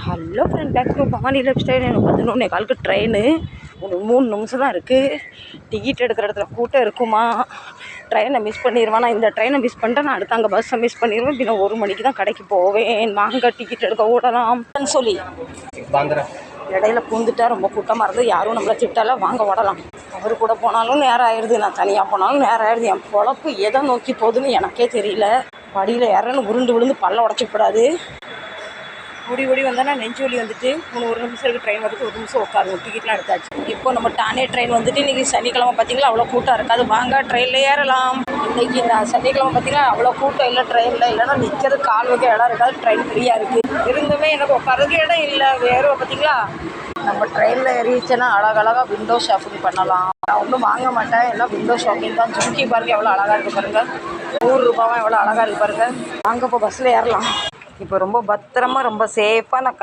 Hello friend, back to Bhavani lifestyle. எனக்கு 11:15 train. ஒரு 3 நிமிஷம் தான் இருக்குது. டிக்கெட் எடுக்கிற இடத்துல கூட்டம் இருக்குமா? ட்ரெயினை மிஸ் பண்ணிடுவேன். நான் இந்த ட்ரெயினை மிஸ் பண்ணிட்டேன், நான் அடுத்த அங்கே பஸ்ஸை மிஸ் பண்ணிடுவேன். பின்ன 1 மணிக்கு தான் கடைக்கு போவேன். வாங்க டிக்கெட் எடுக்க ஓடலாம்னு சொல்லி இடையில பூந்துட்டா ரொம்ப கூட்டமாக இருந்து யாரும் நம்மளை திட்டால வாங்க ஓடலாம். அவர் கூட போனாலும் நேரம் ஆயிடுது, நான் தனியாக போனாலும் நேரம் ஆயிடுது. என் பொழப்பு எதை நோக்கி போகுதுன்னு எனக்கே தெரியல. படியில் ஏறன்னு உருண்டு விழுந்து பல்ல உடச்சிக்கூடாது. ஓடி வந்தோன்னா நெஞ்சு வலி வந்துட்டு 1 நிமிஷம் இருக்குது. ட்ரெயின் வந்துட்டு 1 நிமிஷம் உட்காருங்க. டிக்கெட்லாம் எடுத்தாச்சு. இப்போ நம்ம டானே ட்ரெயின் வந்துட்டு இன்றைக்கி சனிக்கிழமை பார்த்தீங்களா, அவ்வளோ கூட்டம் இருக்காது. வாங்க ட்ரெயினில் ஏறலாம். இன்றைக்கி நான் சனிக்கிழமை பார்த்தீங்கன்னா அவ்வளோ கூட்டம் இல்லை ட்ரெயினில். இல்லைன்னா நிற்கிறது கால் வைக்க இடம் இருக்காது. ட்ரெயின் ஃப்ரீயாக இருக்குது. இருந்துமே எனக்கு உட்காரதுக்கு இடம் இல்லை. வேறு பார்த்தீங்களா, நம்ம ட்ரெயினில் ஏறிச்சேன்னா அழகழகாக விண்டோ ஷாப்பிங் பண்ணலாம். நான் ஒன்றும் வாங்க மாட்டேன், எல்லாம் விண்டோ ஷாப்பிங் தான். ஜும்கி பாருங்க எவ்வளோ அழகாக இருக்குது பாருங்கள். 100 ரூபாவா எவ்வளோ அழகாக இருக்குது பாருங்கள். வாங்க இப்போ பஸ்ஸில் ஏறலாம். இப்போ ரொம்ப பத்திரமா ரொம்ப சேஃபாக நான்